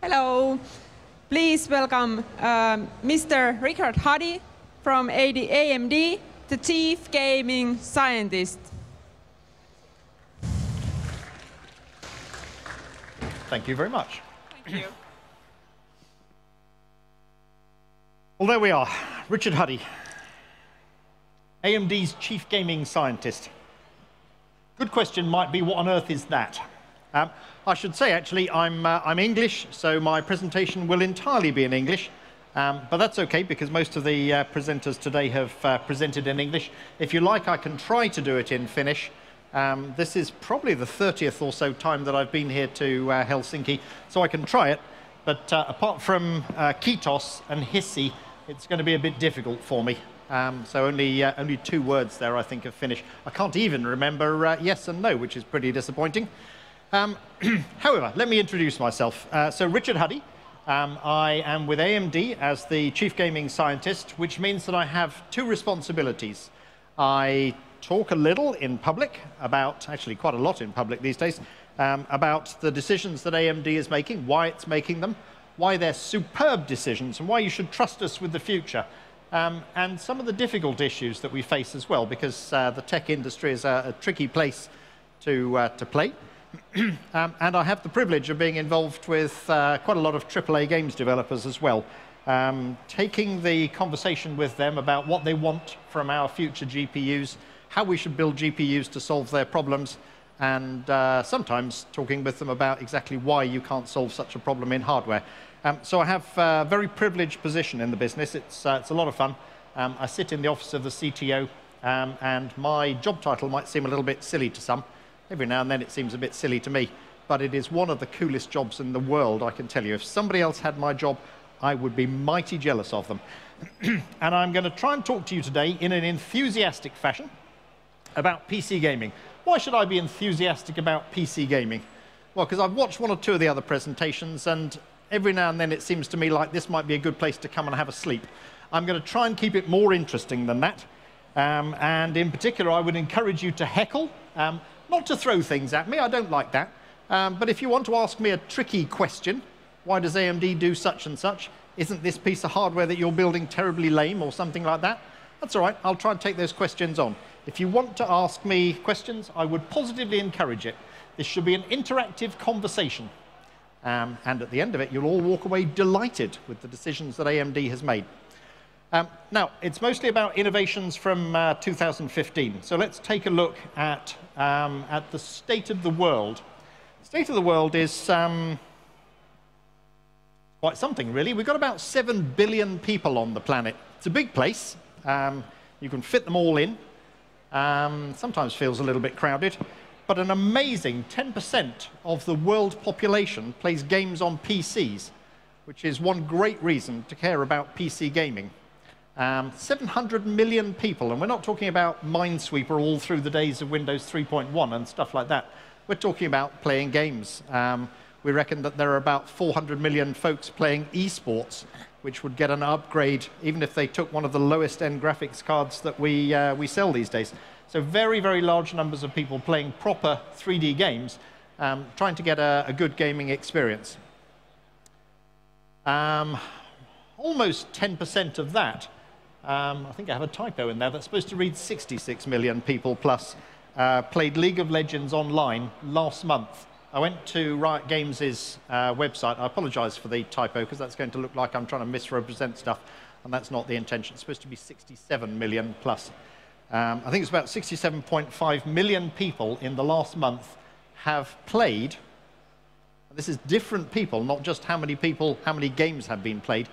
Hello. Please welcome Mr. Richard Huddy from AMD, the Chief Gaming Scientist. Thank you very much. Thank you. Well, there we are. Richard Huddy, AMD's Chief Gaming Scientist. Good question might be, what on earth is that? I should say, actually, I'm English, so my presentation will entirely be in English. But that's OK, because most of the presenters today have presented in English. If you like, I can try to do it in Finnish. This is probably the 30th or so time that I've been here to Helsinki, so I can try it. But apart from kiitos and hissi, it's going to be a bit difficult for me. So only 2 words there, I think, of Finnish. I can't even remember yes and no, which is pretty disappointing. However, let me introduce myself. So Richard Huddy. I am with AMD as the Chief Gaming Scientist, which means that I have 2 responsibilities. I talk a little in public about, actually quite a lot in public these days, about the decisions that AMD is making, why it's making them, why they're superb decisions, and why you should trust us with the future. And some of the difficult issues that we face as well, because the tech industry is a tricky place to play. And I have the privilege of being involved with quite a lot of AAA games developers as well, taking the conversation with them about what they want from our future GPUs, how we should build GPUs to solve their problems, and sometimes talking with them about exactly why you can't solve such a problem in hardware. So I have a very privileged position in the business. It's a lot of fun. I sit in the office of the CTO, and my job title might seem a little bit silly to some. Every now and then it seems a bit silly to me, but it is one of the coolest jobs in the world, I can tell you. If somebody else had my job, I would be mighty jealous of them. And I'm going to try and talk to you today in an enthusiastic fashion about PC gaming. Why should I be enthusiastic about PC gaming? Well, because I've watched 1 or 2 of the other presentations, and every now and then it seems to me like this might be a good place to come and have a sleep. I'm going to try and keep it more interesting than that. And in particular, I would encourage you to heckle. Not to throw things at me, I don't like that. But if you want to ask me a tricky question, why does AMD do such and such? Isn't this piece of hardware that you're building terribly lame or something like that? That's all right, I'll try and take those questions on. If you want to ask me questions, I would positively encourage it. This should be an interactive conversation. And at the end of it, you'll all walk away delighted with the decisions that AMD has made. Now, it's mostly about innovations from 2015. So let's take a look at the state of the world. The state of the world is quite something, really. We've got about 7 billion people on the planet. It's a big place. You can fit them all in. Sometimes feels a little bit crowded. But an amazing 10% of the world population plays games on PCs, which is one great reason to care about PC gaming. 700 million people, and we're not talking about Minesweeper all through the days of Windows 3.1 and stuff like that. We're talking about playing games. We reckon that there are about 400 million folks playing esports, which would get an upgrade even if they took one of the lowest end graphics cards that we sell these days. So very, very large numbers of people playing proper 3D games, trying to get a good gaming experience. Almost 10% of that, I think I have a typo in there, that's supposed to read 66 million people plus, played League of Legends online last month. I went to Riot Games' website. I apologize for the typo, because that's going to look like I'm trying to misrepresent stuff, and that's not the intention. It's supposed to be 67 million plus. I think it's about 67.5 million people in the last month have played. This is different people, not just how many games have been played,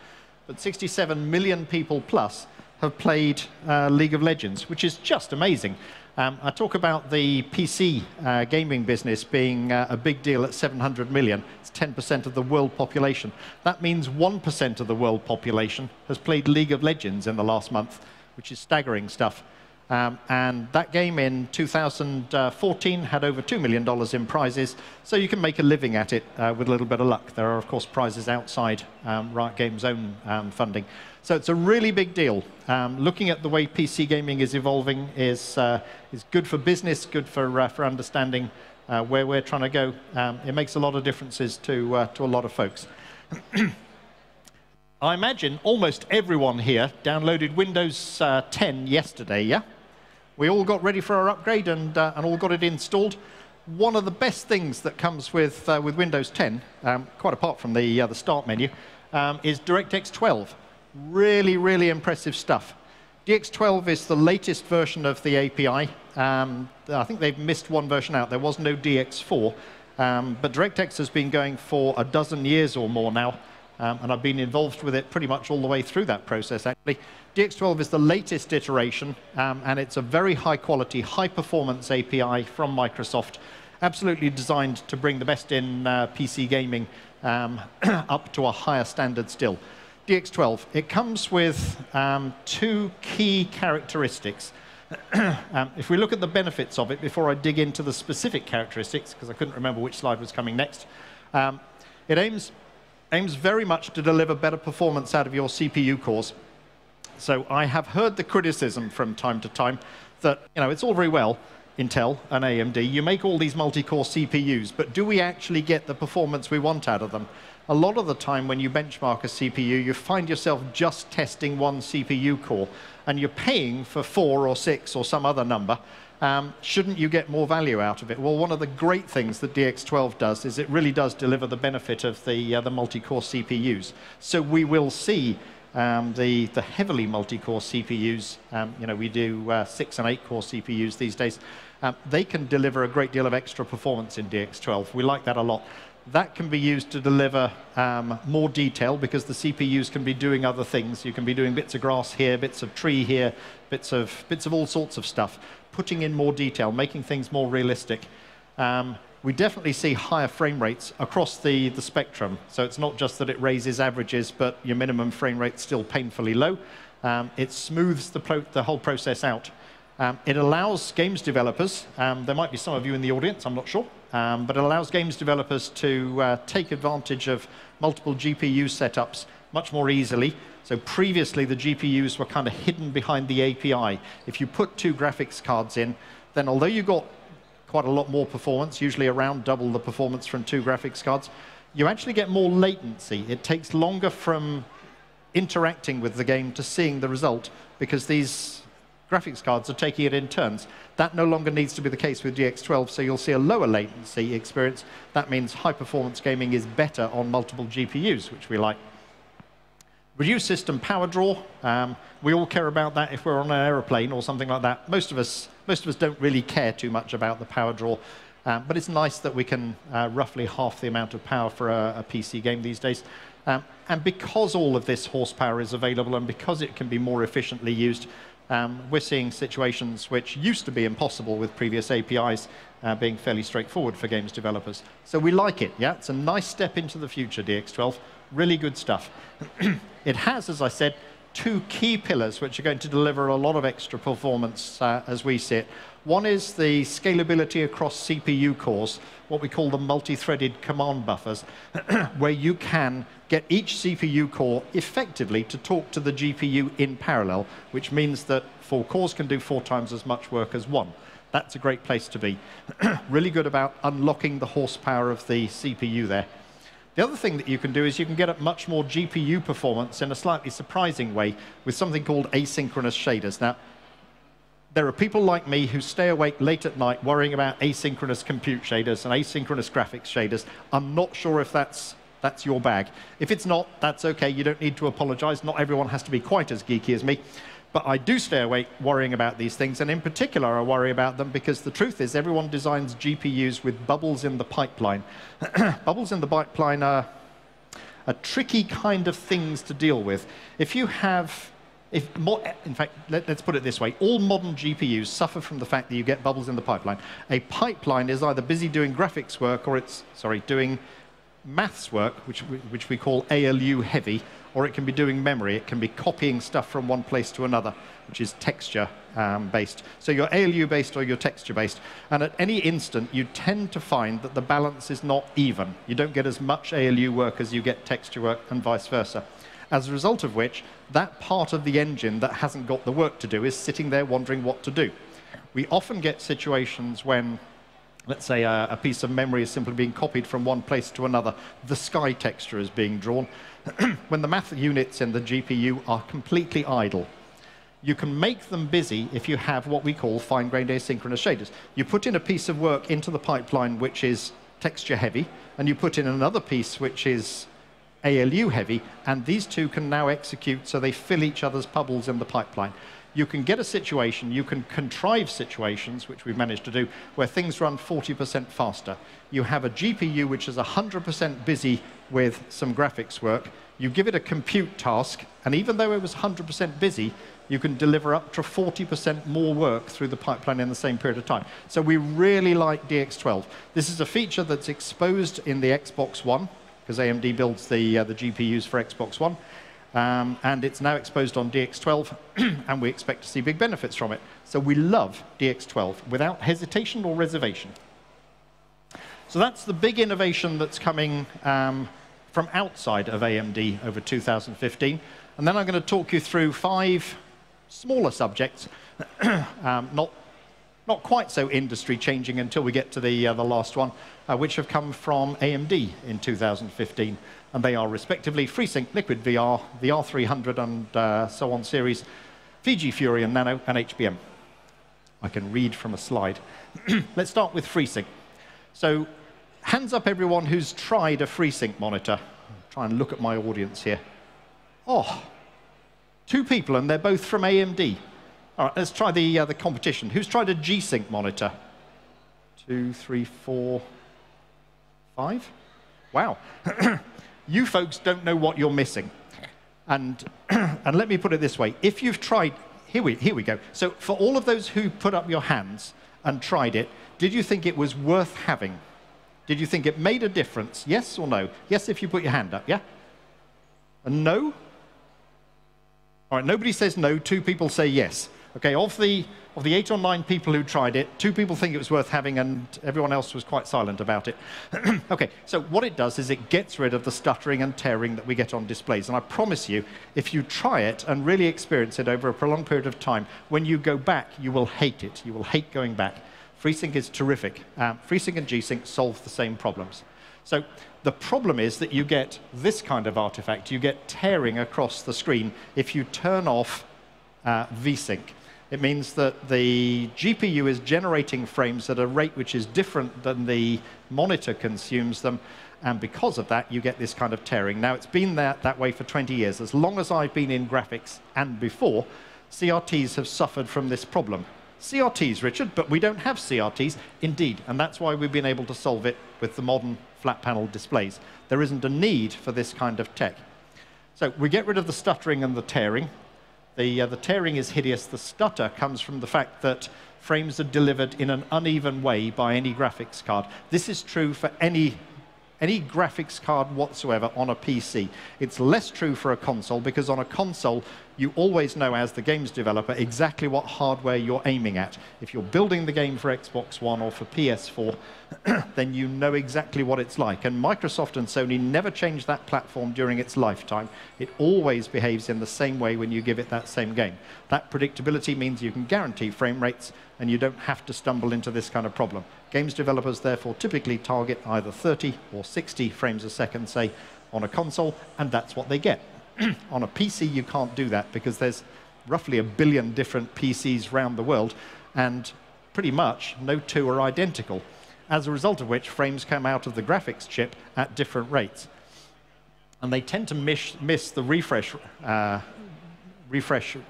but 67 million people plus have played League of Legends, which is just amazing. I talk about the PC gaming business being a big deal at 700 million. It's 10% of the world population. That means 1% of the world population has played League of Legends in the last month, which is staggering stuff. And that game in 2014 had over $2 million in prizes, so you can make a living at it with a little bit of luck. There are, of course, prizes outside Riot Games' own funding. So it's a really big deal. Looking at the way PC gaming is evolving is good for business, good for understanding where we're trying to go. It makes a lot of differences to a lot of folks. I imagine almost everyone here downloaded Windows 10 yesterday, yeah? We all got ready for our upgrade and all got it installed. One of the best things that comes with Windows 10, quite apart from the Start menu, is Directx 12. Really, really impressive stuff. DX12 is the latest version of the API. I think they've missed one version out. There was no DX4. But Directx has been going for a dozen years or more now. And I've been involved with it pretty much all the way through that process, actually. DX12 is the latest iteration, and it's a very high-quality, high-performance API from Microsoft, absolutely designed to bring the best in PC gaming up to a higher standard still. DX12, it comes with two key characteristics. If we look at the benefits of it, before I dig into the specific characteristics, because I couldn't remember which slide was coming next, it aims very much to deliver better performance out of your CPU cores. So I have heard the criticism from time to time that, it's all very well, Intel and AMD, you make all these multi-core CPUs, but do we actually get the performance we want out of them? A lot of the time when you benchmark a CPU, you find yourself just testing one CPU core, and you're paying for 4 or 6 or some other number. Shouldn't you get more value out of it? Well, one of the great things that DX12 does is it really does deliver the benefit of the multi-core CPUs. So we will see the heavily multi-core CPUs. We do 6 and 8 core CPUs these days. They can deliver a great deal of extra performance in DX12. We like that a lot. That can be used to deliver more detail because the CPUs can be doing other things. You can be doing bits of grass here, bits of tree here, bits of all sorts of stuff, putting in more detail, making things more realistic. We definitely see higher frame rates across the spectrum. So it's not just that it raises averages, but your minimum frame rate's still painfully low. It smooths the whole process out. It allows games developers, there might be some of you in the audience, I'm not sure, but it allows games developers to take advantage of multiple GPU setups much more easily. So previously, the GPUs were kind of hidden behind the API. If you put 2 graphics cards in, then although you got quite a lot more performance, usually around double the performance from 2 graphics cards, you actually get more latency. It takes longer from interacting with the game to seeing the result because these graphics cards are taking it in turns. That no longer needs to be the case with DX12, so you'll see a lower latency experience. That means high-performance gaming is better on multiple GPUs, which we like. Reduced system power draw. We all care about that if we're on an aeroplane or something like that. Most of us don't really care too much about the power draw, but it's nice that we can roughly half the amount of power for a PC game these days. And because all of this horsepower is available and because it can be more efficiently used, we're seeing situations which used to be impossible with previous APIs being fairly straightforward for games developers. So we like it, yeah? It's a nice step into the future, DX12. Really good stuff. It has, as I said, 2 key pillars which are going to deliver a lot of extra performance as we see it. One is the scalability across CPU cores, what we call the multi-threaded command buffers, where you can get each CPU core effectively to talk to the GPU in parallel, which means that 4 cores can do 4 times as much work as 1. That's a great place to be. Really good about unlocking the horsepower of the CPU there. The other thing that you can do is you can get at much more GPU performance in a slightly surprising way with something called asynchronous shaders. Now, there are people like me who stay awake late at night worrying about asynchronous compute shaders and asynchronous graphics shaders. I'm not sure if that's your bag. If it's not, that's OK. You don't need to apologize. Not everyone has to be quite as geeky as me. But I do stay awake worrying about these things, and in particular, I worry about them because the truth is everyone designs GPUs with bubbles in the pipeline. Bubbles in the pipeline are tricky kind of things to deal with. If you have, in fact, let's put it this way. All modern GPUs suffer from the fact that you get bubbles in the pipeline. A pipeline is either busy doing graphics work or it's, doing maths work, which we call ALU heavy, or it can be doing memory. It can be copying stuff from one place to another, which is texture based. So you're ALU based or you're texture based. And at any instant, you tend to find that the balance is not even. You don't get as much ALU work as you get texture work and vice versa. As a result of which, that part of the engine that hasn't got the work to do is sitting there wondering what to do. We often get situations when Let's say a piece of memory is simply being copied from one place to another. The sky texture is being drawn. When the math units in the GPU are completely idle, you can make them busy if you have what we call fine-grained asynchronous shaders. You put in a piece of work into the pipeline which is texture heavy, and you put in another piece which is ALU heavy, and these two can now execute so they fill each other's bubbles in the pipeline. You can get a situation, you can contrive situations, which we've managed to do, where things run 40% faster. You have a GPU which is 100% busy with some graphics work. You give it a compute task, and even though it was 100% busy, you can deliver up to 40% more work through the pipeline in the same period of time. So we really like DX12. This is a feature that's exposed in the Xbox One, because AMD builds the GPUs for Xbox One. And it's now exposed on DX12, and we expect to see big benefits from it. So we love DX12 without hesitation or reservation. So that's the big innovation that's coming from outside of AMD over 2015. And then I'm going to talk you through 5 smaller subjects, not quite so industry-changing until we get to the last one, which have come from AMD in 2015. And they are respectively FreeSync, Liquid VR, the R300 and so on series, Fiji Fury and Nano, and Hbm. I can read from a slide. Let's start with FreeSync. So hands up everyone who's tried a FreeSync monitor. I'll try and look at my audience here. Oh, 2 people, and they're both from AMD. All right, let's try the competition. Who's tried a G-Sync monitor? 2, 3, 4, 5? Wow. You folks don't know what you're missing. And let me put it this way. If you've tried, here we go. So for all of those who put up your hands and tried it, did you think it was worth having? Did you think it made a difference? Yes or no? Yes if you put your hand up, yeah? And no? All right, nobody says no, 2 people say yes. Okay, of the 8 or 9 people who tried it, 2 people think it was worth having, and everyone else was quite silent about it. Okay, so what it does is it gets rid of the stuttering and tearing that we get on displays. And I promise you, if you try it and really experience it over a prolonged period of time, when you go back, you will hate it. You will hate going back. FreeSync is terrific. FreeSync and G-Sync solve the same problems. So the problem is that you get this kind of artifact. You get tearing across the screen if you turn off V-Sync. It means that the GPU is generating frames at a rate which is different than the monitor consumes them, and because of that, you get this kind of tearing. Now, it's been that way for 20 years. As long as I've been in graphics and before, CRTs have suffered from this problem. CRTs, Richard, but we don't have CRTs. Indeed, and that's why we've been able to solve it with the modern flat panel displays. There isn't a need for this kind of tech. So we get rid of the stuttering and the tearing. The tearing is hideous. The stutter comes from the fact that frames are delivered in an uneven way by any graphics card. This is true for any graphics card whatsoever on a PC. It's less true for a console, because on a console, you always know as the games developer exactly what hardware you're aiming at. If you're building the game for Xbox One or for PS4, then you know exactly what it's like. And Microsoft and Sony never changed that platform during its lifetime. It always behaves in the same way when you give it that same game. That predictability means you can guarantee frame rates, and you don't have to stumble into this kind of problem. Games developers therefore typically target either 30 or 60 frames a second, say, on a console, and that's what they get. On a PC, you can't do that, because there's roughly 1 billion different PCs around the world, and pretty much no 2 are identical, as a result of which frames come out of the graphics chip at different rates. And they tend to miss the refresh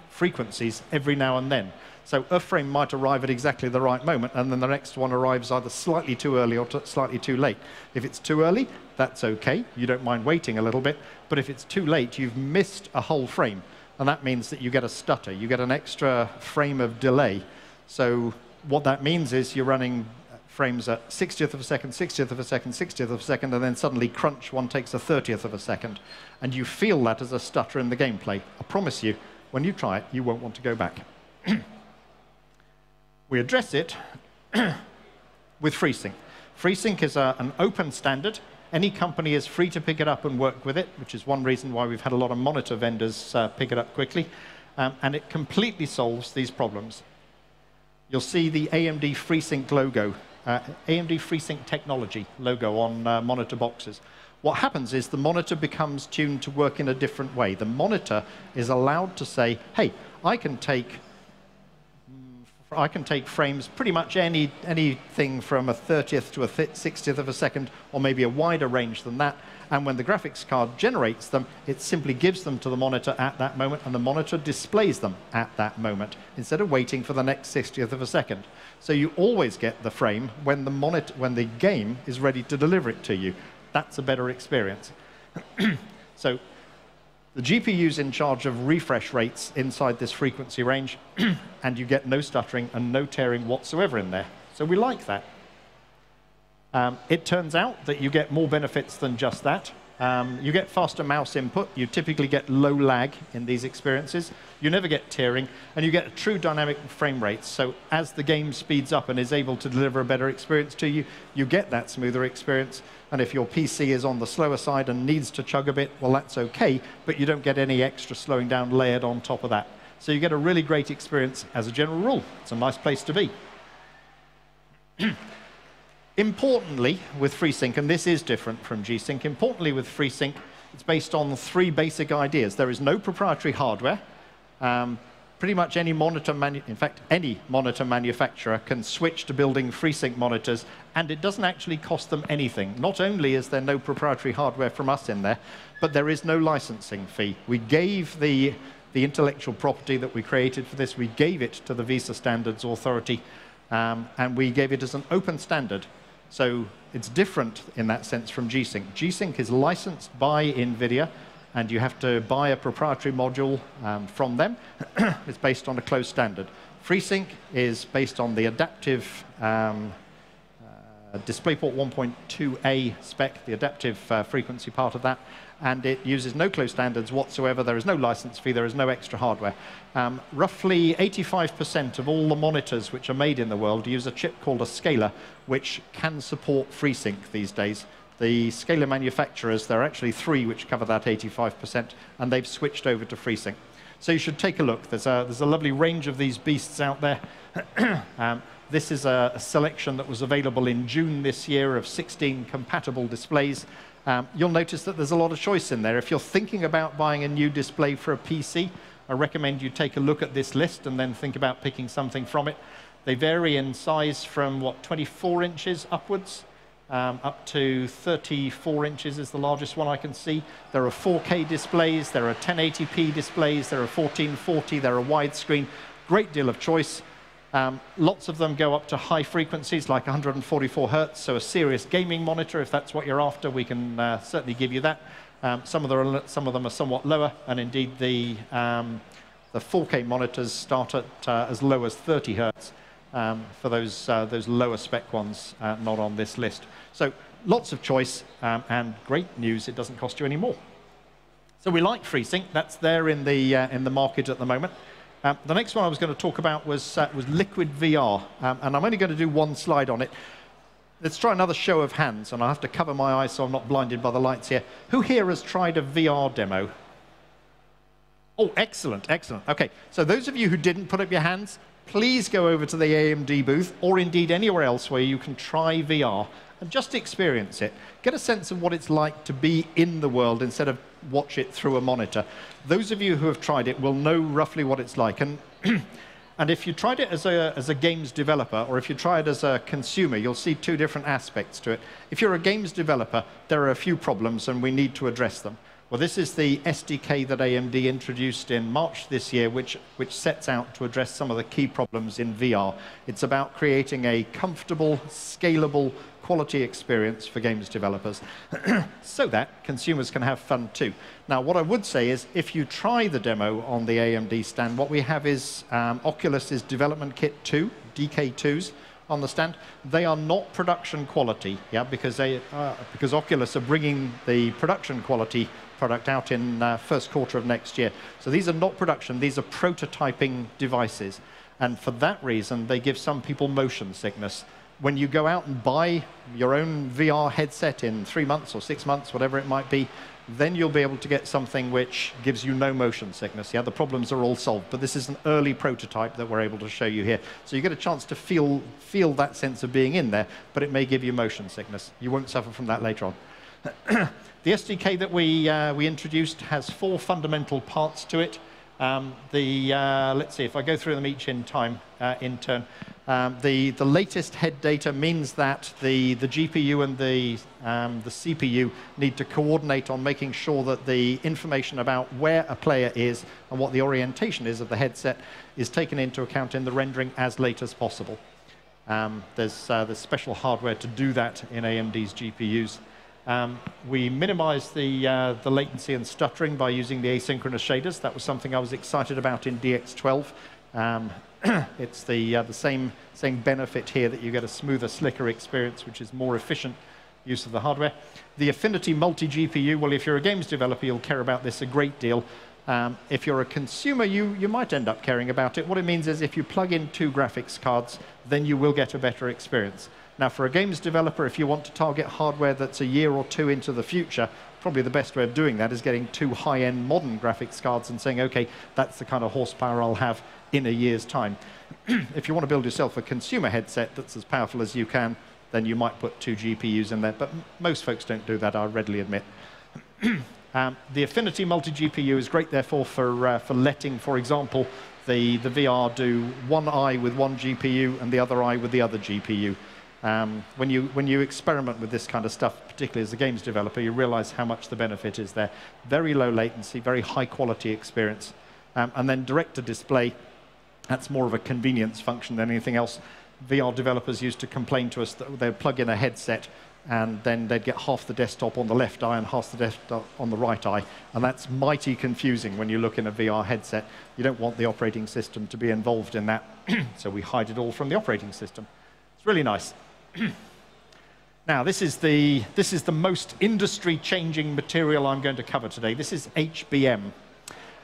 frequencies every now and then. So a frame might arrive at exactly the right moment, and then the next one arrives either slightly too early or slightly too late. If it's too early, that's OK. You don't mind waiting a little bit. But if it's too late, you've missed a whole frame. And that means that you get a stutter. You get an extra frame of delay. So what that means is you're running frames at 60th of a second, 60th of a second, 60th of a second, and then suddenly crunch, one takes a 30th of a second. And you feel that as a stutter in the gameplay. I promise you, when you try it, you won't want to go back. We address it with FreeSync. FreeSync is an open standard. Any company is free to pick it up and work with it, which is one reason why we've had a lot of monitor vendors pick it up quickly. And it completely solves these problems. You'll see the AMD FreeSync logo AMD FreeSync technology logo on monitor boxes. What happens is the monitor becomes tuned to work in a different way. The monitor is allowed to say, hey, I can take frames pretty much anything from a 30th to a 60th of a second, or maybe a wider range than that. And when the graphics card generates them, it simply gives them to the monitor at that moment, and the monitor displays them at that moment, instead of waiting for the next 60th of a second. So you always get the frame when the game is ready to deliver it to you. That's a better experience. So the GPU's in charge of refresh rates inside this frequency range, and you get no stuttering and no tearing whatsoever in there. So we like that. It turns out that you get more benefits than just that. You get faster mouse input. You typically get low lag in these experiences. You never get tearing, and you get a true dynamic frame rates. So as the game speeds up and is able to deliver a better experience to you, you get that smoother experience. And if your PC is on the slower side and needs to chug a bit, well, that's OK, but you don't get any extra slowing down layered on top of that. So you get a really great experience as a general rule. It's a nice place to be. Importantly, with FreeSync, and this is different from G-Sync, importantly with FreeSync, it's based on 3 basic ideas. There is no proprietary hardware. Pretty much any monitor, in fact, any monitor manufacturer can switch to building FreeSync monitors, and it doesn't actually cost them anything. Not only is there no proprietary hardware from us in there, but there is no licensing fee. We gave the intellectual property that we created for this, we gave it to the Visa Standards Authority, and we gave it as an open standard. So it's different in that sense from G-Sync. G-Sync is licensed by NVIDIA, and you have to buy a proprietary module from them. It's based on a closed standard. FreeSync is based on the adaptive DisplayPort 1.2a spec, the adaptive frequency part of that, and it uses no closed standards whatsoever. There is no license fee. There is no extra hardware. Roughly 85% of all the monitors which are made in the world use a chip called a scaler, which can support FreeSync these days. The scaler manufacturers, there are actually 3 which cover that 85%, and they've switched over to FreeSync. So you should take a look. There's a lovely range of these beasts out there. This is a selection that was available in June this year of 16 compatible displays. You'll notice that there's a lot of choice in there. If you're thinking about buying a new display for a PC, I recommend you take a look at this list and then think about picking something from it. They vary in size from, 24 inches upwards, up to 34 inches is the largest one I can see. There are 4K displays, there are 1080p displays, there are 1440, there are widescreen. Great deal of choice. Lots of them go up to high frequencies, like 144 hertz, so a serious gaming monitor, if that's what you're after, we can certainly give you that. Some of them are somewhat lower, and indeed the 4K monitors start at as low as 30 hertz for those lower spec ones not on this list. So lots of choice, and great news, it doesn't cost you any more. So we like FreeSync. That's there in the market at the moment. The next one I was going to talk about was Liquid VR, and I'm only going to do one slide on it. Let's try another show of hands, and I have to cover my eyes so I'm not blinded by the lights here. Who here has tried a VR demo? Oh, excellent, excellent. OK, so those of you who didn't put up your hands, please go over to the AMD booth, or indeed anywhere else where you can try VR, and just experience it. Get a sense of what it's like to be in the world instead of watch it through a monitor. Those of you who have tried it will know roughly what it's like. And, and if you tried it as a games developer, or if you try it as a consumer, you'll see 2 different aspects to it. If you're a games developer, there are a few problems, and we need to address them. Well, this is the SDK that AMD introduced in March this year, which sets out to address some of the key problems in VR. It's about creating a comfortable, scalable, quality experience for games developers so that consumers can have fun too. Now, what I would say is if you try the demo on the AMD stand, what we have is Oculus's Development Kit 2, DK2s, on the stand. They are not production quality, yeah, because Oculus are bringing the production quality product out in first quarter of next year. So these are not production, these are prototyping devices. And for that reason, they give some people motion sickness. When you go out and buy your own VR headset in 3 months or 6 months, whatever it might be, then you'll be able to get something which gives you no motion sickness. Yeah, the problems are all solved, but this is an early prototype that we're able to show you here. So you get a chance to feel that sense of being in there, but it may give you motion sickness. You won't suffer from that later on. The SDK that we introduced has 4 fundamental parts to it. Let's see if I go through them each in turn. The latest head data means that the GPU and the CPU need to coordinate on making sure that the information about where a player is and what the orientation is of the headset is taken into account in the rendering as late as possible. There's special hardware to do that in AMD's GPUs. We minimized the latency and stuttering by using the asynchronous shaders. That was something I was excited about in DX12. It's the same benefit here, that you get a smoother, slicker experience, which is more efficient use of the hardware. The Affinity Multi-Gpu, well, if you're a games developer, you'll care about this a great deal. If you're a consumer, you might end up caring about it. What it means is if you plug in 2 graphics cards, then you will get a better experience. Now, for a games developer, if you want to target hardware that's a year or 2 into the future, probably the best way of doing that is getting 2 high-end modern graphics cards and saying, OK, that's the kind of horsepower I'll have in a year's time. If you want to build yourself a consumer headset that's as powerful as you can, then you might put 2 GPUs in there. But most folks don't do that, I readily admit. The Affinity Multi-Gpu is great, therefore, for letting, for example, the VR do one eye with one GPU and the other eye with the other GPU. When you experiment with this kind of stuff, particularly as a games developer, you realize how much the benefit is there. Very low latency, very high quality experience. And then direct-to-display, that's more of a convenience function than anything else. VR developers used to complain to us that they'd plug in a headset and then they'd get half the desktop on the left eye and half the desktop on the right eye. And that's mighty confusing when you look in a VR headset. You don't want the operating system to be involved in that, so we hide it all from the operating system. It's really nice. Now, this is the most industry-changing material I'm going to cover today. This is HBM.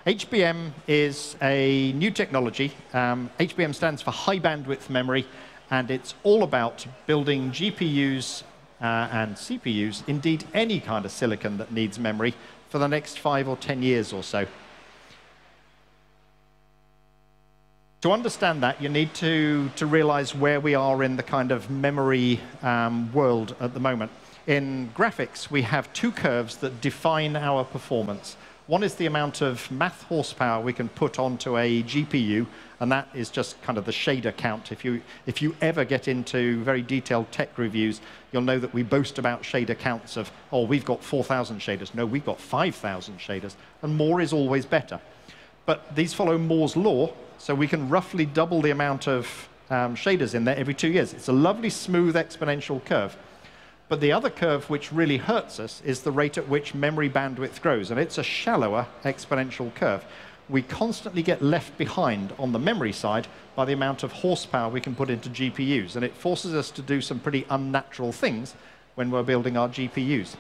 HBM is a new technology. HBM stands for high bandwidth memory, and it's all about building GPUs and CPUs, indeed any kind of silicon that needs memory, for the next 5 or 10 years or so. To understand that, you need to realize where we are in the kind of memory world at the moment. In graphics, we have 2 curves that define our performance. One is the amount of math horsepower we can put onto a GPU, and that is just kind of the shader count. If you ever get into very detailed tech reviews, you'll know that we boast about shader counts of, oh, we've got 4,000 shaders. No, we've got 5,000 shaders, and more is always better. But these follow Moore's law, so we can roughly double the amount of shaders in there every 2 years. It's a lovely, smooth, exponential curve. But the other curve which really hurts us is the rate at which memory bandwidth grows, and it's a shallower exponential curve. We constantly get left behind on the memory side by the amount of horsepower we can put into GPUs, and it forces us to do some pretty unnatural things when we're building our GPUs.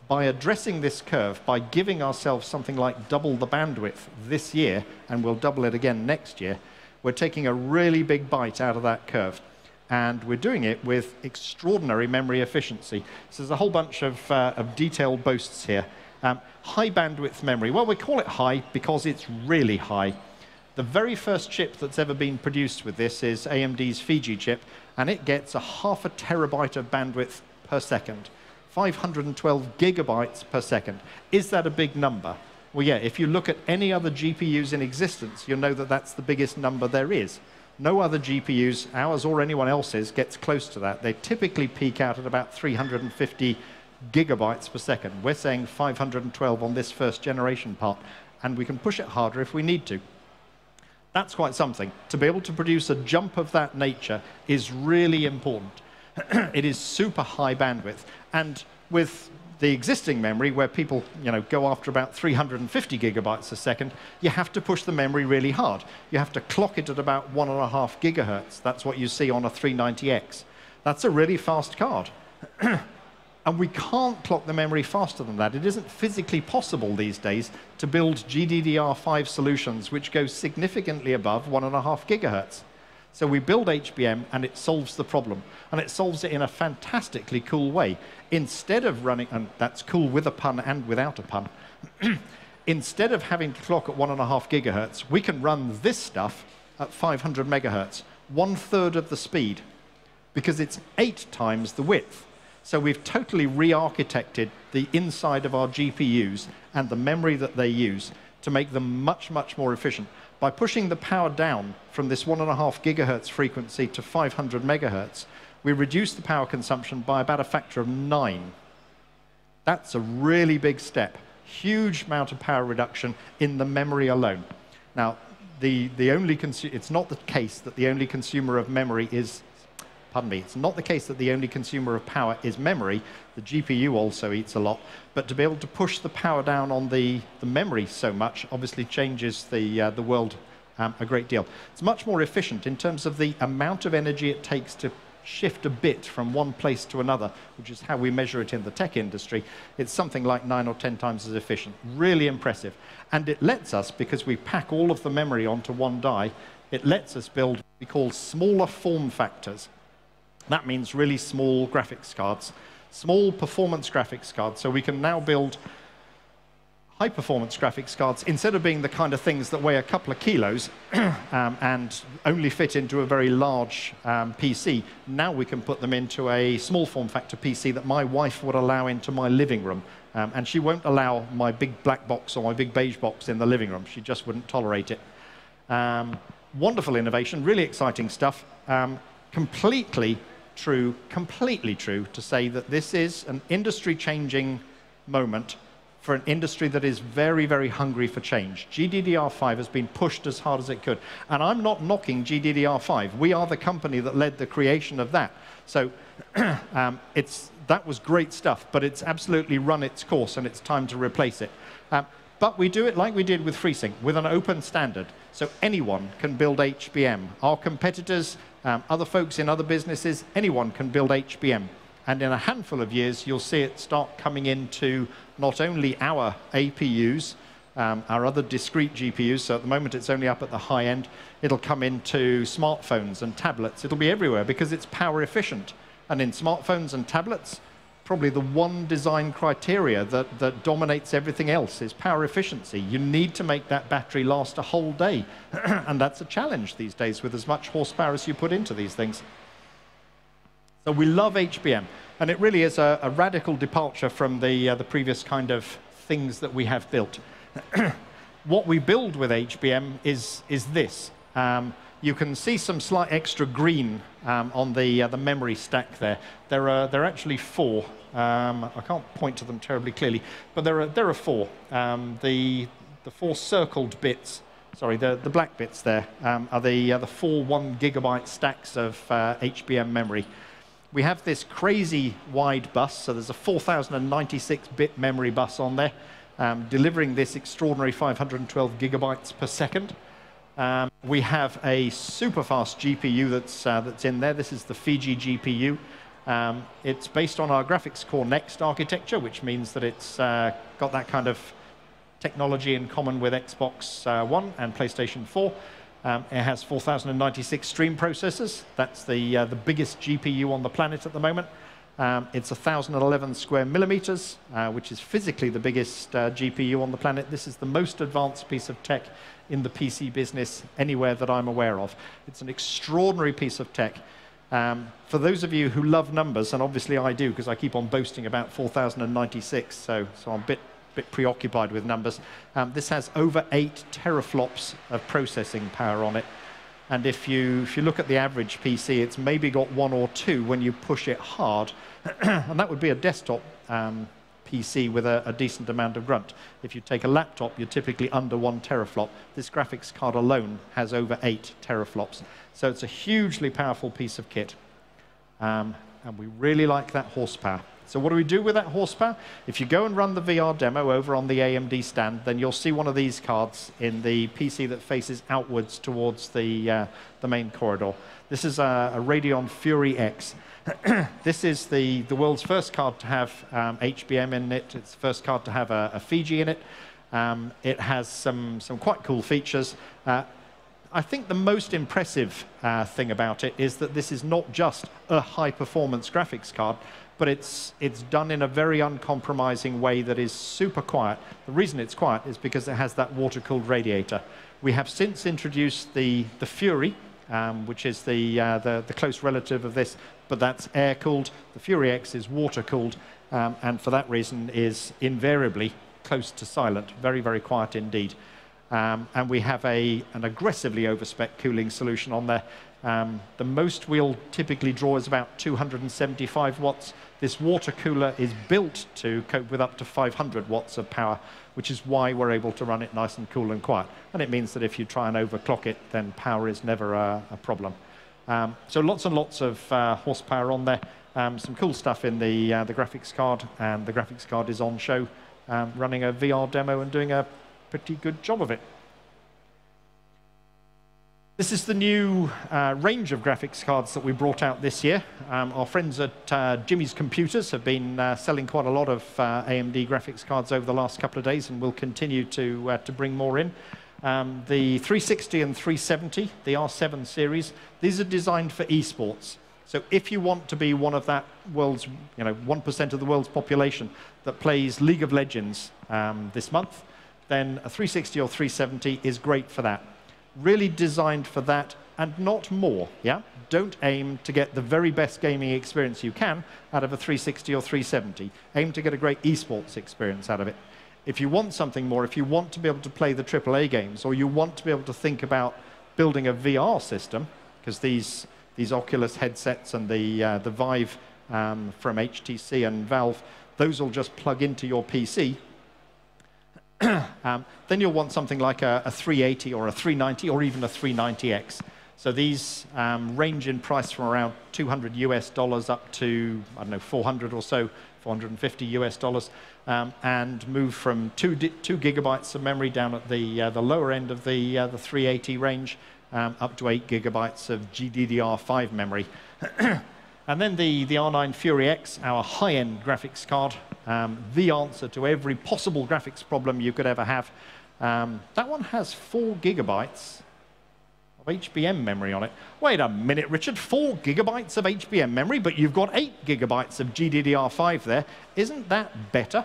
By addressing this curve, by giving ourselves something like double the bandwidth this year, and we'll double it again next year, we're taking a really big bite out of that curve. And we're doing it with extraordinary memory efficiency. So there's a whole bunch of detailed boasts here. High bandwidth memory. Well, we call it high because it's really high. The very first chip that's ever been produced with this is AMD's Fiji chip, and it gets 0.5 terabyte of bandwidth per second. 512 gigabytes per second. Is that a big number? Well, yeah, if you look at any other GPUs in existence, you'll know that that's the biggest number there is. No other GPUs, ours or anyone else's, gets close to that. They typically peak out at about 350 gigabytes per second. We're saying 512 on this first generation part, and we can push it harder if we need to. That's quite something. To be able to produce a jump of that nature is really important. It is super high bandwidth. And with the existing memory, where people go after about 350 gigabytes a second, you have to push the memory really hard. You have to clock it at about 1.5 gigahertz. That's what you see on a 390X. That's a really fast card. And we can't clock the memory faster than that. It isn't physically possible these days to build GDDR5 solutions which go significantly above 1.5 gigahertz. So we build HBM, and it solves the problem. And it solves it in a fantastically cool way. Instead of running, and that's cool with a pun and without a pun, instead of having to clock at 1.5 gigahertz, we can run this stuff at 500 megahertz, 1/3 of the speed, because it's 8 times the width. So we've totally re-architected the inside of our GPUs and the memory that they use to make them much, much more efficient. By pushing the power down from this 1.5 gigahertz frequency to 500 megahertz, we reduce the power consumption by about a factor of 9. That's a really big step. Huge amount of power reduction in the memory alone. Now, it's not the case that the only consumer of memory is, pardon me, it's not the case that the only consumer of power is memory. The GPU also eats a lot. But to be able to push the power down on the memory so much obviously changes the world a great deal. It's much more efficient in terms of the amount of energy it takes to shift a bit from one place to another, which is how we measure it in the tech industry. It's something like 9 or 10 times as efficient. Really impressive. And it lets us, because we pack all of the memory onto one die, it lets us build what we call smaller form factors. That means really small graphics cards, small performance graphics cards. So we can now build high-performance graphics cards, instead of being the kind of things that weigh a couple of kilos and only fit into a very large PC, now we can put them into a small form factor PC that my wife would allow into my living room. And she won't allow my big black box or my big beige box in the living room. She just wouldn't tolerate it. Wonderful innovation, really exciting stuff. Completely true to say that this is an industry-changing moment for an industry that is very, very hungry for change. GDDR5 has been pushed as hard as it could. And I'm not knocking GDDR5. We are the company that led the creation of that. So that was great stuff, but it's absolutely run its course, and it's time to replace it. But we do it like we did with FreeSync, with an open standard. So anyone can build HBM. Our competitors, other folks in other businesses, anyone can build HBM. And in a handful of years, you'll see it start coming into not only our APUs, our other discrete GPUs, so at the moment it's only up at the high end. It'll come into smartphones and tablets. It'll be everywhere because it's power efficient. And in smartphones and tablets, probably the one design criteria that dominates everything else is power efficiency. You need to make that battery last a whole day. And that's a challenge these days with as much horsepower as you put into these things. So we love HBM, and it really is a radical departure from the previous kind of things that we have built. What we build with HBM is this. You can see some slight extra green on the memory stack there. There are actually 4. I can't point to them terribly clearly, but there are 4. The 4 circled bits, sorry, the black bits there, are the 4 1 gigabyte stacks of HBM memory. We have this crazy wide bus, so there's a 4096-bit memory bus on there, delivering this extraordinary 512 gigabytes per second. We have a super fast GPU that's in there. This is the Fiji GPU. It's based on our graphics core Next architecture, which means that it's got that kind of technology in common with Xbox One and PlayStation 4. It has 4096 stream processors. That's the biggest GPU on the planet at the moment. It's 1011 square millimeters, which is physically the biggest GPU on the planet. This is the most advanced piece of tech in the PC business anywhere that I'm aware of. It's an extraordinary piece of tech. For those of you who love numbers, and obviously I do because I keep on boasting about 4096, so I'm a bit preoccupied with numbers. This has over 8 teraflops of processing power on it. And if you look at the average PC, it's maybe got 1 or 2 when you push it hard. And that would be a desktop PC with a decent amount of grunt. If you take a laptop, you're typically under 1 teraflop. This graphics card alone has over 8 teraflops. So it's a hugely powerful piece of kit. And we really like that horsepower. So what do we do with that horsepower? If you go and run the VR demo over on the AMD stand, then you'll see one of these cards in the PC that faces outwards towards the main corridor. This is a Radeon Fury X. This is the world's first card to have HBM in it. It's the first card to have a Fiji in it. It has some quite cool features. I think the most impressive thing about it is that this is not just a high-performance graphics card, but it's done in a very uncompromising way that is super quiet. The reason it's quiet is because it has that water-cooled radiator. We have since introduced the Fury, which is the close relative of this, but that's air-cooled. The Fury X is water-cooled, and for that reason is invariably close to silent, very, very quiet indeed. And we have an aggressively over-spec cooling solution on there. The most we'll typically draw is about 275 watts. This water cooler is built to cope with up to 500 watts of power, which is why we're able to run it nice and cool and quiet. And it means that if you try and overclock it, then power is never a problem. So lots and lots of horsepower on there. Some cool stuff in the graphics card, and the graphics card is on show, running a VR demo and doing a pretty good job of it. This is the new range of graphics cards that we brought out this year. Our friends at Jimmy's Computers have been selling quite a lot of AMD graphics cards over the last couple of days, and will continue to bring more in. The 360 and 370, the R7 series, these are designed for esports. So if you want to be one of that world's, 1% of the world's population that plays League of Legends this month, then a 360 or 370 is great for that. Really designed for that and not more, yeah? Don't aim to get the very best gaming experience you can out of a 360 or 370. Aim to get a great esports experience out of it. If you want something more, if you want to be able to play the AAA games, or you want to be able to think about building a VR system, because these Oculus headsets and the Vive from HTC and Valve, those will just plug into your PC. Then you'll want something like a 380 or a 390 or even a 390X. So these range in price from around $200 US up to, I don't know, 400 or so, 450 US dollars, and move from 2 gigabytes of memory down at the lower end of the 380 range, up to 8 gigabytes of GDDR5 memory. And then the R9 Fury X, our high-end graphics card, the answer to every possible graphics problem you could ever have. That one has 4 gigabytes of HBM memory on it. Wait a minute, Richard, 4 gigabytes of HBM memory, but you've got 8 gigabytes of GDDR5 there. Isn't that better?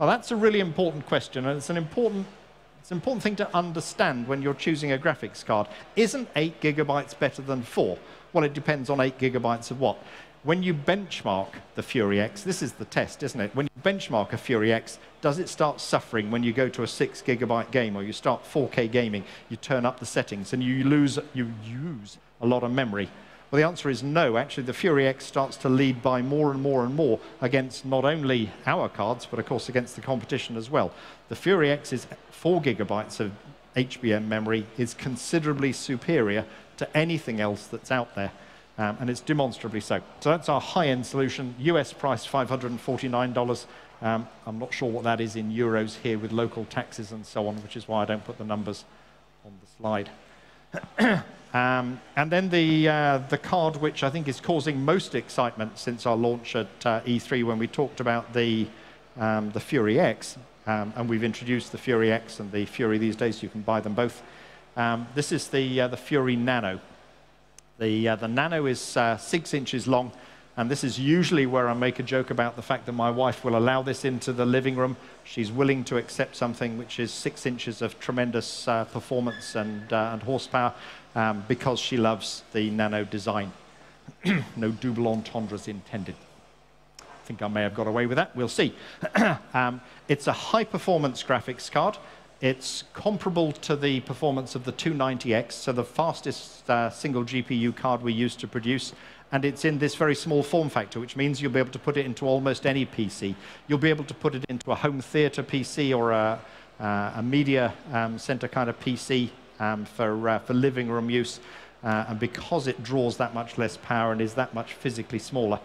Well, that's a really important question, and it's an important thing to understand when you're choosing a graphics card. Isn't 8 gigabytes better than 4? Well, it depends on 8 gigabytes of what. When you benchmark the Fury X, this is the test, isn't it? When you benchmark a Fury X, does it start suffering when you go to a 6 gigabyte game, or you start 4K gaming, you turn up the settings and you use a lot of memory? Well, the answer is no. Actually, the Fury X starts to lead by more and more and more against not only our cards, but of course against the competition as well. The Fury X's 4 gigabytes of HBM memory is considerably superior to anything else that's out there, and it's demonstrably so. So that's our high-end solution, US price $549. I'm not sure what that is in euros here with local taxes and so on, which is why I don't put the numbers on the slide. And then the card which I think is causing most excitement since our launch at E3, when we talked about the Fury X, and we've introduced the Fury X and the Fury these days. You can buy them both. This is the Fury Nano. The Nano is 6 inches long, and this is usually where I make a joke about the fact that my wife will allow this into the living room. She's willing to accept something which is 6 inches of tremendous performance and horsepower, because she loves the Nano design. No double entendres intended. I think I may have got away with that. We'll see. It's a high-performance graphics card. It's comparable to the performance of the 290X, so the fastest single GPU card we used to produce. And it's in this very small form factor, which means you'll be able to put it into almost any PC. You'll be able to put it into a home theater PC or a media center kind of PC for living room use. And because it draws that much less power and is that much physically smaller,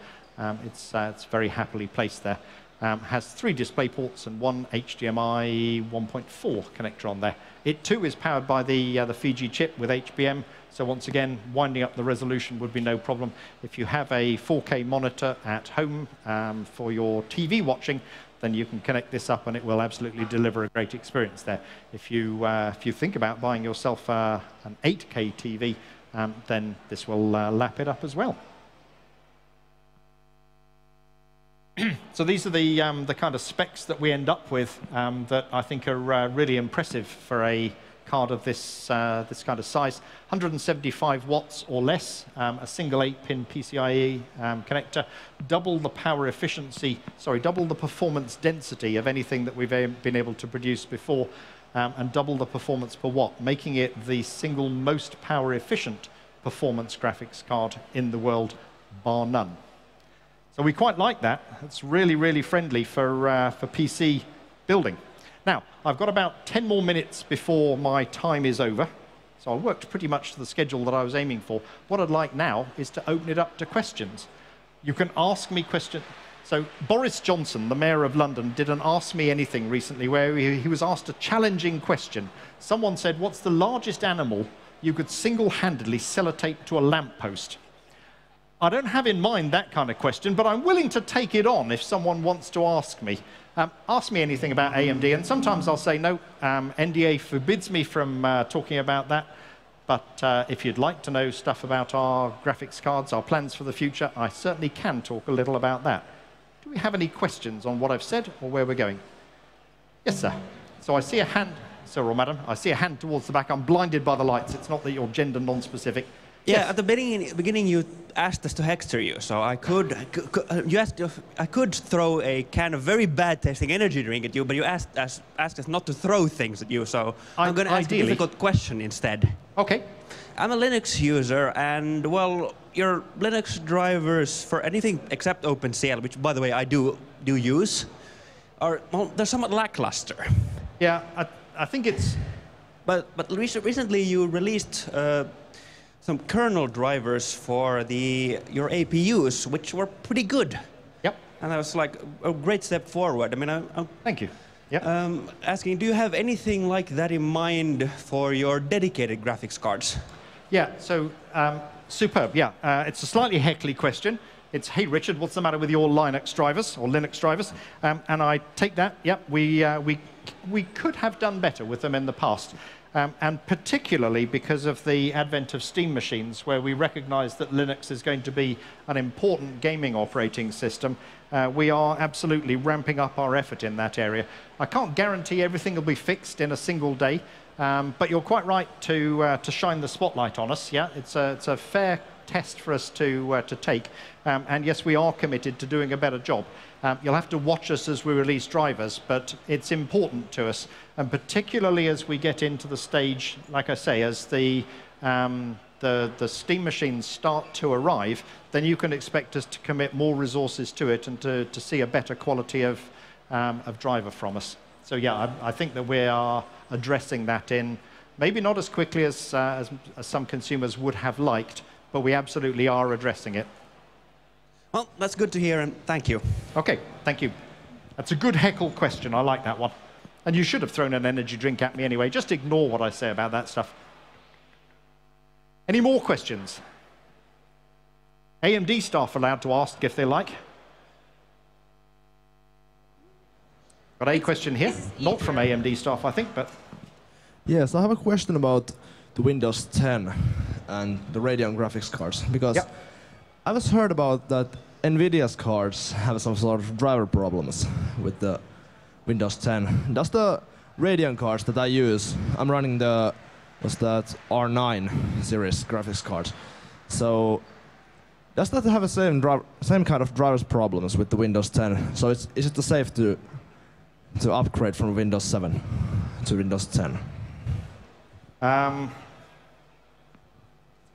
it's very happily placed there. Has 3 display ports and 1 HDMI 1.4 connector on there. It too is powered by the Fiji chip with HBM. So once again, winding up the resolution would be no problem. If you have a 4K monitor at home for your TV watching, then you can connect this up and it will absolutely deliver a great experience there. If you think about buying yourself an 8K TV, then this will lap it up as well. So these are the kind of specs that we end up with that I think are really impressive for a card of this kind of size. 175 watts or less, a single 8-pin PCIe connector, double the power efficiency, sorry, double the performance density of anything that we've been able to produce before, and double the performance per watt, making it the single most power efficient performance graphics card in the world, bar none. So we quite like that. It's really, really friendly for PC building. Now, I've got about 10 more minutes before my time is over, so I worked pretty much to the schedule that I was aiming for. What I'd like now is to open it up to questions. You can ask me questions. So Boris Johnson, the Mayor of London, did an Ask Me Anything recently where he was asked a challenging question. Someone said, what's the largest animal you could single-handedly sellotape to a lamppost? I don't have in mind that kind of question, but I'm willing to take it on if someone wants to ask me. Ask me anything about AMD, and sometimes I'll say, no, NDA forbids me from talking about that. But if you'd like to know stuff about our graphics cards, our plans for the future, I certainly can talk a little about that. Do we have any questions on what I've said or where we're going? Yes, sir. So I see a hand, sir or madam. I see a hand towards the back. I'm blinded by the lights. It's not that you're gender non-specific. Yeah, Yes. at the beginning you asked us to hexter you, so you asked if I could throw a can of very bad tasting energy drink at you, but you asked us not to throw things at you, so I'm going to ask a difficult question instead. Okay. I'm a Linux user, and well, your Linux drivers for anything except OpenCL, which by the way I do use, they're somewhat lackluster. Yeah, I think it's. But recently you released some kernel drivers for your APUs, which were pretty good. Yep. And that was like a great step forward. I mean, Thank you. Yep. Asking, do you have anything like that in mind for your dedicated graphics cards? Yeah, so superb, yeah. It's a slightly heckly question. It's, hey, Richard, what's the matter with your Linux drivers or Linux drivers? And I take that, yep, we could have done better with them in the past. And particularly because of the advent of Steam machines, where we recognize that Linux is going to be an important gaming operating system, we are absolutely ramping up our effort in that area. I can't guarantee everything will be fixed in a single day, but you're quite right to shine the spotlight on us. Yeah, it's a fair test for us to take, and yes, we are committed to doing a better job. You'll have to watch us as we release drivers, but it's important to us, and particularly as we get into the stage, like I say, as the Steam machines start to arrive, then you can expect us to commit more resources to it and to see a better quality of driver from us. So yeah, I think that we are addressing that in maybe not as quickly as some consumers would have liked, but we absolutely are addressing it. Well, that's good to hear, and thank you. Okay, thank you. That's a good heckle question. I like that one. And you should have thrown an energy drink at me anyway. Just ignore what I say about that stuff. Any more questions? AMD staff allowed to ask if they like. Got a question here. Not from AMD staff, I think, but... Yes, I have a question about the Windows 10 and the Radeon graphics cards, because Yep. I was heard about that NVIDIA's cards have some sort of driver problems with the Windows 10. Does the Radeon cards that I use, I'm running the, what's that, R9 series graphics cards. So does that have the same kind of drivers problems with the Windows 10? So is it safe to upgrade from Windows 7 to Windows 10?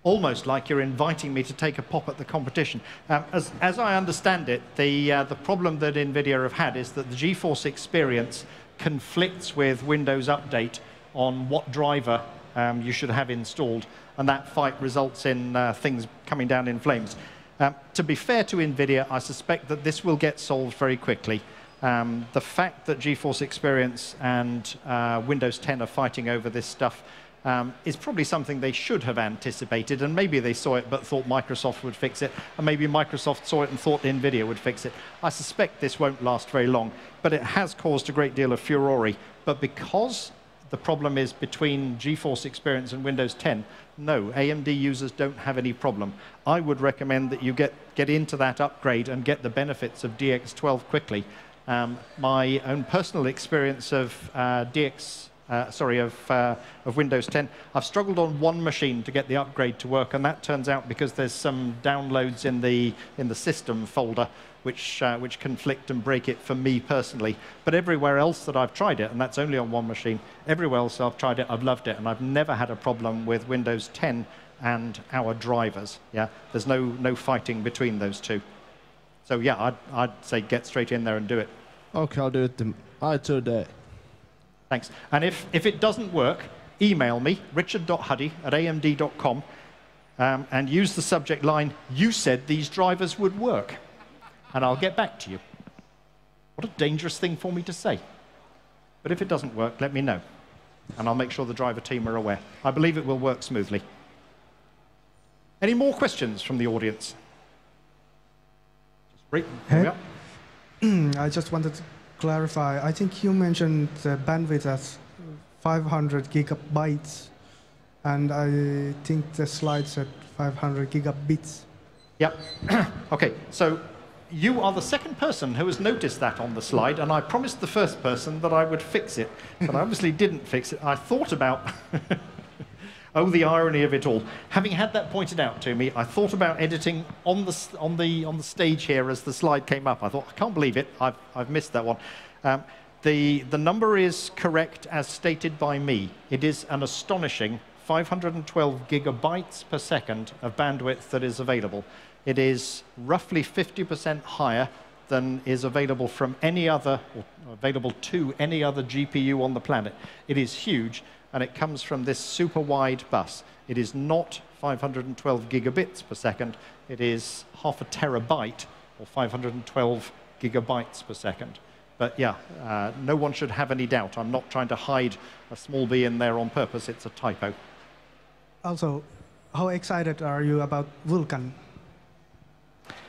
Almost like you're inviting me to take a pop at the competition. As I understand it, the problem that NVIDIA have had is that the GeForce experience conflicts with Windows Update on what driver you should have installed, and that fight results in things coming down in flames. To be fair to NVIDIA, I suspect that this will get solved very quickly. The fact that GeForce Experience and Windows 10 are fighting over this stuff is probably something they should have anticipated, and maybe they saw it but thought Microsoft would fix it, and maybe Microsoft saw it and thought NVIDIA would fix it. I suspect this won't last very long, but it has caused a great deal of furore. But because the problem is between GeForce Experience and Windows 10, no, AMD users don't have any problem. I would recommend that you get into that upgrade and get the benefits of DX12 quickly. My own personal experience of of Windows 10, I've struggled on one machine to get the upgrade to work, and that turns out because there's some downloads in the system folder which conflict and break it for me personally. But everywhere else that I've tried it, and that's only on one machine, everywhere else I've tried it, I've loved it, and I've never had a problem with Windows 10 and our drivers. Yeah, there's no fighting between those two. So yeah, I'd say get straight in there and do it. Okay, I'll do it today. Thanks. And if it doesn't work, email me, richard.huddy@amd.com, and use the subject line, "You said these drivers would work," and I'll get back to you. What a dangerous thing for me to say. But if it doesn't work, let me know, and I'll make sure the driver team are aware. I believe it will work smoothly. Any more questions from the audience? Hey. I just wanted to clarify. I think you mentioned the bandwidth as 500 gigabytes, and I think the slide said 500 gigabits. Yep. Okay, so you are the second person who has noticed that on the slide, and I promised the first person that I would fix it, but I obviously didn't fix it. I thought about... Oh, the irony of it all. Having had that pointed out to me, I thought about editing on the stage here as the slide came up. I thought, I can't believe it. I've missed that one. The number is correct as stated by me. It is an astonishing 512 gigabytes per second of bandwidth that is available. It is roughly 50% higher than is available from any other, or available to any other GPU on the planet. It is huge. And it comes from this super wide bus. It is not 512 gigabits per second. It is half a terabyte, or 512 gigabytes per second. But yeah, no one should have any doubt. I'm not trying to hide a small b in there on purpose. It's a typo. Also, how excited are you about Vulcan?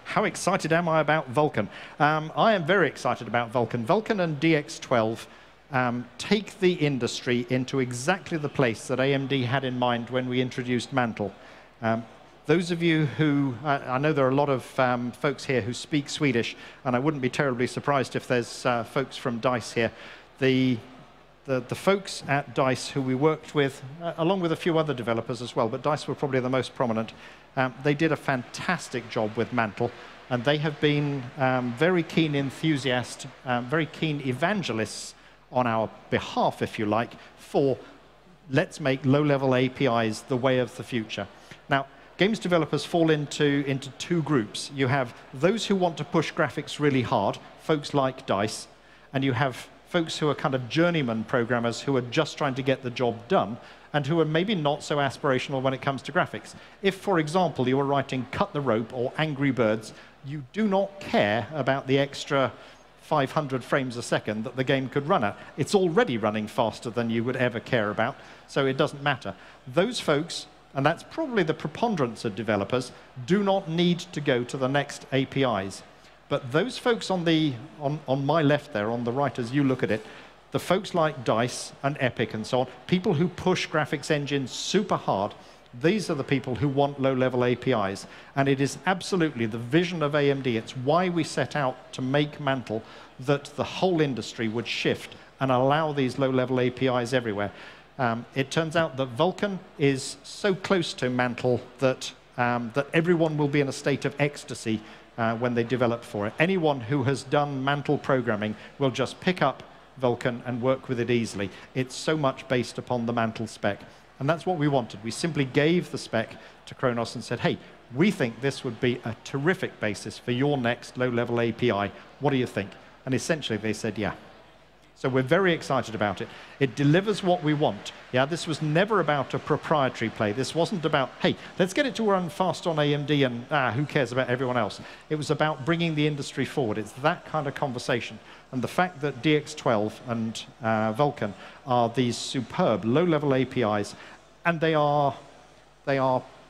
How excited am I about Vulcan? I am very excited about Vulcan. Vulcan and DX12 take the industry into exactly the place that AMD had in mind when we introduced Mantle. Those of you who, I know there are a lot of folks here who speak Swedish, and I wouldn't be terribly surprised if there's folks from DICE here. The folks at DICE who we worked with, along with a few other developers as well, but DICE were probably the most prominent, they did a fantastic job with Mantle, and they have been very keen enthusiasts, very keen evangelists on our behalf, if you like, for let's make low-level APIs the way of the future. Now, games developers fall into two groups. You have those who want to push graphics really hard, folks like DICE, and you have folks who are kind of journeyman programmers who are just trying to get the job done, and who are maybe not so aspirational when it comes to graphics. If, for example, you are writing Cut the Rope or Angry Birds, you do not care about the extra 500 frames a second that the game could run at. It's already running faster than you would ever care about, so it doesn't matter. Those folks, and that's probably the preponderance of developers, do not need to go to the next APIs. But those folks on my left there, on the right as you look at it, the folks like DICE and Epic and so on, people who push graphics engines super hard, these are the people who want low-level APIs. And it is absolutely the vision of AMD. It's why we set out to make Mantle, that the whole industry would shift and allow these low-level APIs everywhere. It turns out that Vulcan is so close to Mantle that everyone will be in a state of ecstasy when they develop for it. Anyone who has done Mantle programming will just pick up Vulcan and work with it easily. It's so much based upon the Mantle spec. And that's what we wanted. We simply gave the spec to Kronos and said, hey, we think this would be a terrific basis for your next low-level API. What do you think? And essentially they said, yeah. So we're very excited about it. It delivers what we want. Yeah, this was never about a proprietary play. This wasn't about, hey, let's get it to run fast on AMD and who cares about everyone else. It was about bringing the industry forward. It's that kind of conversation. And the fact that DX12 and Vulcan are these superb low-level APIs and they are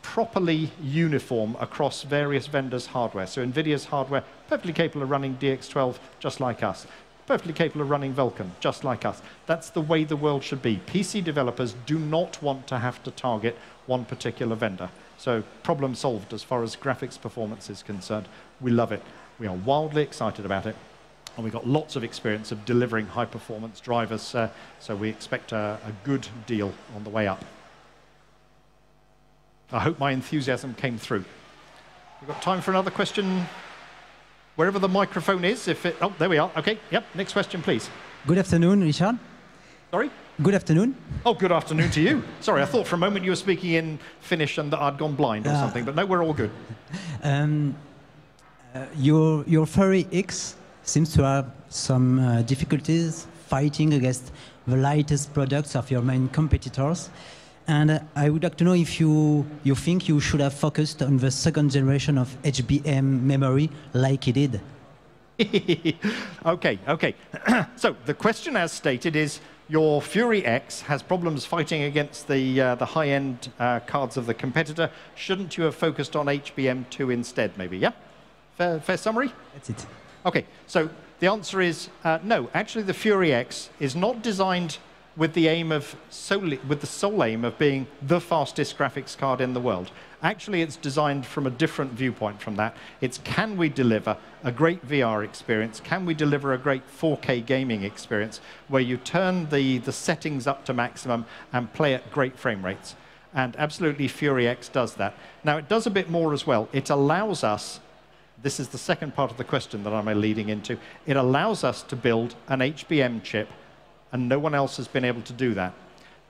properly uniform across various vendors' hardware. So NVIDIA's hardware, perfectly capable of running DX12 just like us. Perfectly capable of running Vulcan just like us. That's the way the world should be. PC developers do not want to have to target one particular vendor. So problem solved as far as graphics performance is concerned. We love it. We are wildly excited about it. And we've got lots of experience of delivering high-performance drivers, so we expect a good deal on the way up. I hope my enthusiasm came through. We've got time for another question. Wherever the microphone is, oh, there we are. OK, yep, next question, please. Good afternoon, Richard. Sorry? Good afternoon. Oh, good afternoon to you. Sorry, I thought for a moment you were speaking in Finnish and that I'd gone blind or something, but no, we're all good. Your Fury X seems to have some difficulties fighting against the lightest products of your main competitors. And I would like to know if you think you should have focused on the second generation of HBM memory like he did. OK. So the question as stated is, your Fury X has problems fighting against the high-end cards of the competitor. Shouldn't you have focused on HBM2 instead, maybe, yeah? Fair summary? That's it. OK, so the answer is no. Actually, the Fury X is not designed with the aim of with the sole aim of being the fastest graphics card in the world. Actually, it's designed from a different viewpoint from that. It's, can we deliver a great VR experience? Can we deliver a great 4K gaming experience where you turn the settings up to maximum and play at great frame rates? And absolutely, Fury X does that. Now, it does a bit more as well. It allows us, this is the second part of the question that I'm leading into, it allows us to build an HBM chip, and no one else has been able to do that.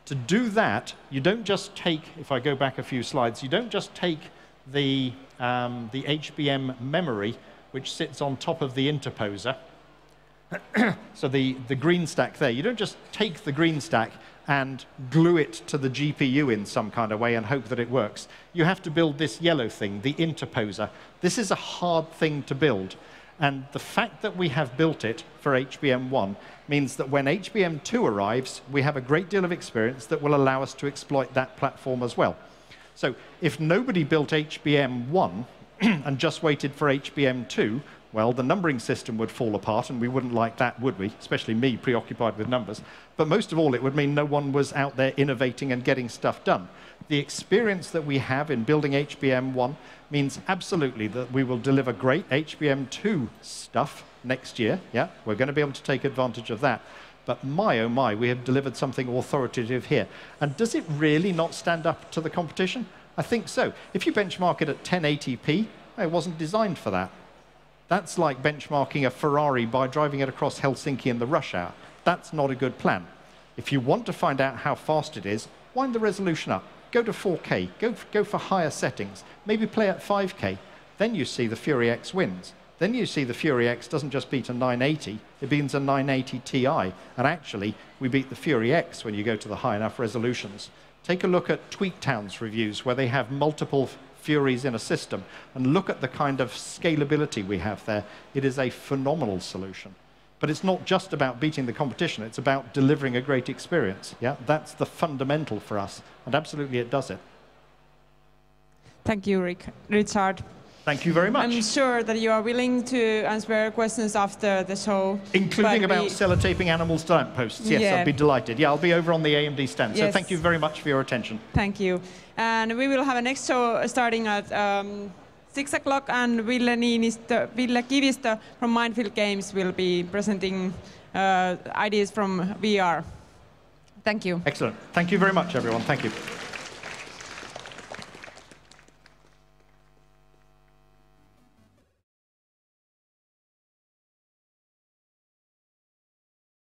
To do that, you don't just take, if I go back a few slides, you don't just take the HBM memory, which sits on top of the interposer. So the green stack there, you don't just take the green stack and glue it to the GPU in some kind of way and hope that it works. You have to build this yellow thing, the interposer. This is a hard thing to build. And the fact that we have built it for HBM1 means that when HBM2 arrives, we have a great deal of experience that will allow us to exploit that platform as well. So if nobody built HBM1 and just waited for HBM2, well, the numbering system would fall apart, and we wouldn't like that, would we? Especially me, preoccupied with numbers. But most of all, it would mean no one was out there innovating and getting stuff done. The experience that we have in building HBM1 means absolutely that we will deliver great HBM2 stuff next year. Yeah, we're going to be able to take advantage of that. But my, oh my, we have delivered something authoritative here. And does it really not stand up to the competition? I think so. If you benchmark it at 1080p, it wasn't designed for that. That's like benchmarking a Ferrari by driving it across Helsinki in the rush hour. That's not a good plan. If you want to find out how fast it is, wind the resolution up. Go to 4K. Go for higher settings. Maybe play at 5K. Then you see the Fury X wins. Then you see the Fury X doesn't just beat a 980, it beats a 980 Ti. And actually, we beat the Fury X when you go to the high enough resolutions. Take a look at TweakTown's reviews, where they have multiple Furies in a system, and look at the kind of scalability we have there. It is a phenomenal solution. But it's not just about beating the competition, it's about delivering a great experience. Yeah, that's the fundamental for us, and absolutely it does it. Thank you, Richard. Thank you very much. I'm sure that you are willing to answer questions after the show. Including about sellotaping animals to lampposts. Yes, yeah. I'd be delighted. Yeah, I'll be over on the AMD stand. Yes. So thank you very much for your attention. Thank you. And we will have a next show starting at 6 o'clock, and Ville Kivisto from Minefield Games will be presenting ideas from VR. Thank you. Excellent. Thank you very much, everyone. Thank you.